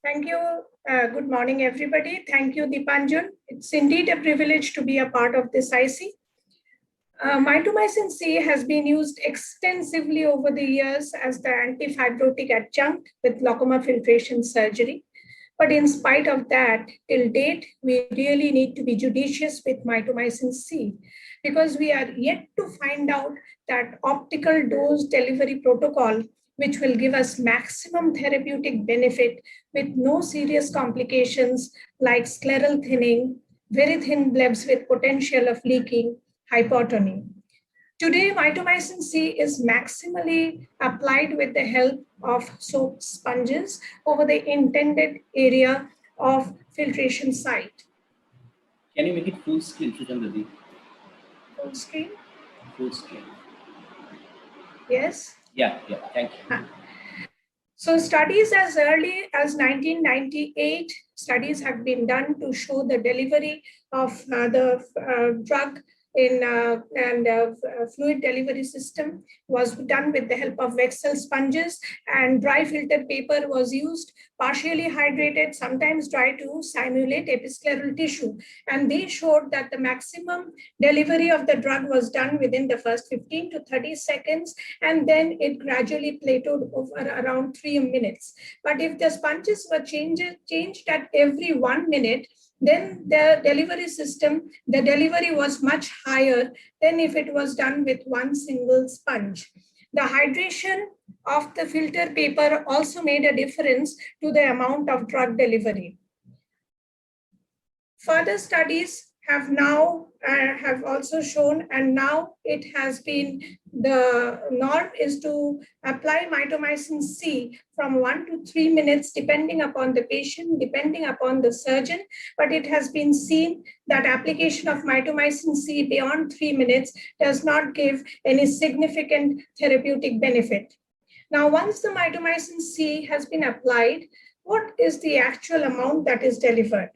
Thank you. Good morning, everybody. Thank you, Deepanjan. It's indeed a privilege to be a part of this IC. Mitomycin C has been used extensively over the years as the antifibrotic adjunct with glaucoma filtration surgery. But in spite of that, till date, we really need to be judicious with mitomycin C because we are yet to find out that optical dose delivery protocol which will give us maximum therapeutic benefit with no serious complications like scleral thinning, very thin blebs with potential of leaking, hypotony. Today, mitomycin C is maximally applied with the help of soap sponges over the intended area of filtration site. Can you make it full screen, Sujandadi? Full screen? Full screen. Yes? Yeah, thank you. So studies as early as 1998, studies have been done to show the delivery of the drug in fluid delivery system was done with the help of Vexel sponges, and dry filtered paper was used, partially hydrated, sometimes dry, to simulate episcleral tissue. And they showed that the maximum delivery of the drug was done within the first 15 to 30 seconds, and then it gradually plateaued over around 3 minutes. But if the sponges were changed at every 1 minute, then the delivery system, the delivery was much higher than if it was done with one single sponge. The hydration of the filter paper also made a difference to the amount of drug delivery. Further studies have now have also shown, and now it has been, the norm is to apply mitomycin C from 1 to 3 minutes, depending upon the patient, depending upon the surgeon. But it has been seen that application of mitomycin C beyond 3 minutes does not give any significant therapeutic benefit. Now, once the mitomycin C has been applied, what is the actual amount that is delivered?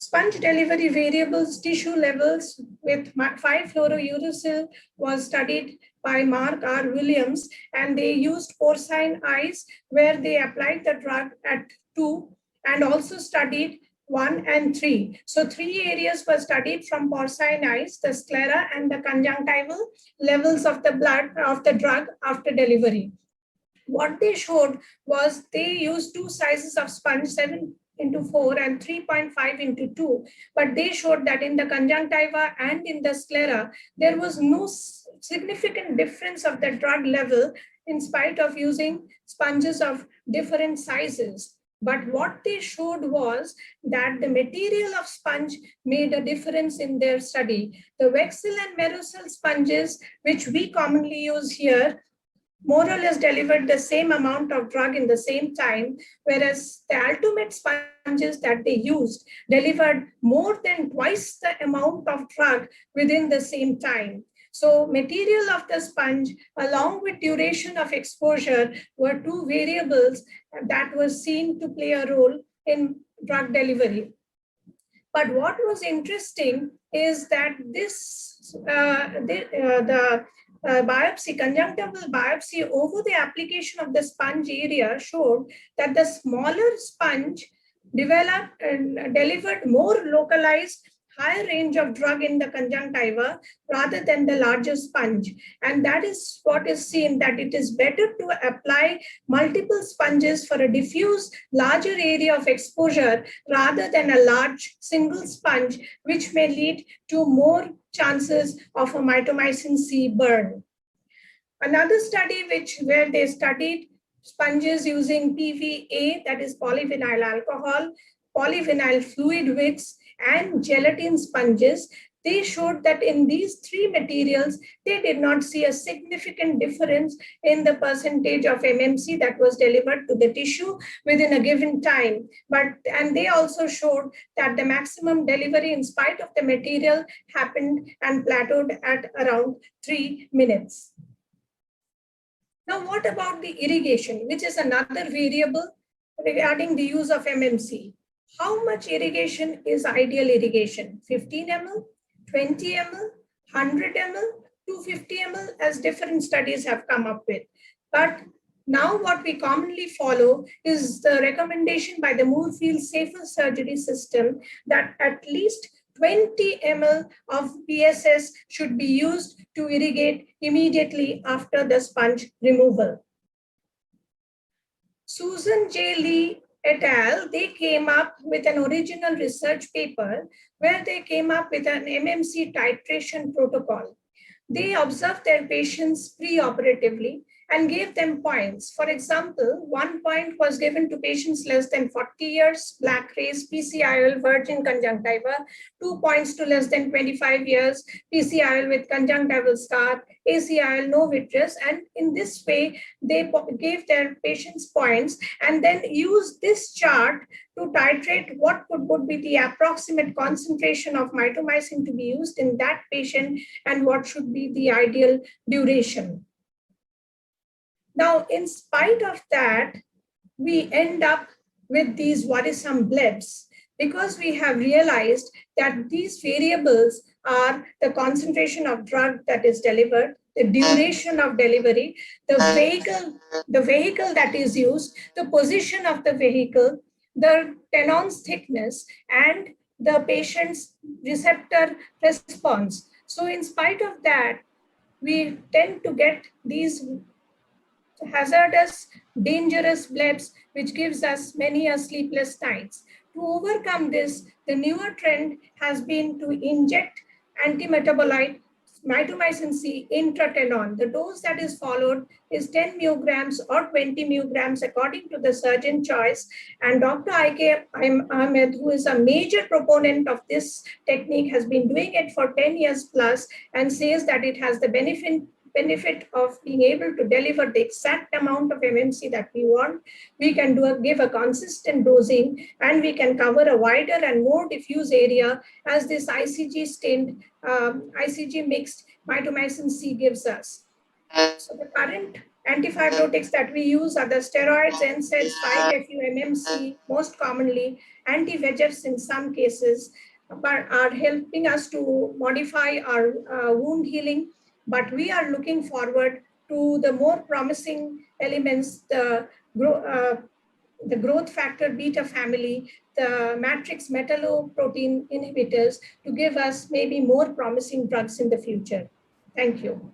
Sponge delivery variables, tissue levels with 5-fluorouracil was studied by Mark R. Williams, and they used porcine eyes where they applied the drug at 2 and also studied 1 and 3. So 3 areas were studied from porcine eyes, the sclera and the conjunctival levels of the blood of the drug after delivery. What they showed was they used 2 sizes of sponge, 7x4 and 3.5 into 2. But they showed that in the conjunctiva and in the sclera, there was no significant difference of the drug level in spite of using sponges of different sizes. But what they showed was that the material of sponge made a difference in their study. The Vexel and Merocel sponges, which we commonly use here, more or less delivered the same amount of drug in the same time, whereas the Altumet sponges that they used delivered more than twice the amount of drug within the same time. So material of the sponge along with duration of exposure were 2 variables that were seen to play a role in drug delivery. But what was interesting is that this biopsy, conjunctival biopsy over the application of the sponge area showed that the smaller sponge developed and delivered more localized, higher range of drug in the conjunctiva rather than the larger sponge. And that is what is seen, that it is better to apply multiple sponges for a diffuse, larger area of exposure rather than a large single sponge, which may lead to more chances of a mitomycin C burn. Another study where they studied sponges using PVA, that is polyvinyl alcohol, polyvinyl fluid wicks, and gelatin sponges, they showed that in these 3 materials, they did not see a significant difference in the percentage of MMC that was delivered to the tissue within a given time. And they also showed that the maximum delivery in spite of the material happened and plateaued at around 3 minutes. Now, what about the irrigation, which is another variable regarding the use of MMC? How much irrigation is ideal irrigation? 15 ml, 20 ml, 100 ml, 250 ml, as different studies have come up with. But Now what we commonly follow is the recommendation by the Moorfield Safer Surgery System that at least 20 ml of PSS should be used to irrigate immediately after the sponge removal. Susan J. Lee et al., they came up with an original research paper where they came up with an MMC titration protocol. They observed their patients pre-operatively and gave them points. For example, 1 point was given to patients less than 40 years, black race, PCIL, virgin conjunctiva, 2 points to less than 25 years, PCIL with conjunctival scar, ACIL, no vitreous. And in this way, they gave their patients points and then used this chart to titrate what would be the approximate concentration of mitomycin to be used in that patient and what should be the ideal duration. Now, in spite of that, we end up with these worrisome blips because we have realized that these variables are the concentration of drug that is delivered, the duration of delivery, the vehicle that is used, the position of the vehicle, the tenon's thickness, and the patient's receptor response. So in spite of that, we tend to get these hazardous, dangerous blips, which gives us many sleepless nights. To overcome this, the newer trend has been to inject antimetabolite mitomycin C intratenon. The dose that is followed is 10 mg or 20 mg according to the surgeon choice. And Dr. I.K. Ahmed, who is a major proponent of this technique, has been doing it for 10 years plus and says that it has the benefit of being able to deliver the exact amount of MMC that we want. We can give a consistent dosing, and we can cover a wider and more diffuse area as this ICG stained, ICG mixed mitomycin C gives us. So the current antifibrotics that we use are the steroids, NSAIDs, 5-FU, MMC, most commonly, anti-VEGFs in some cases, but are helping us to modify our wound healing. But we are looking forward to the more promising elements, the growth factor beta family, the matrix metalloprotein inhibitors, to give us maybe more promising drugs in the future. Thank you.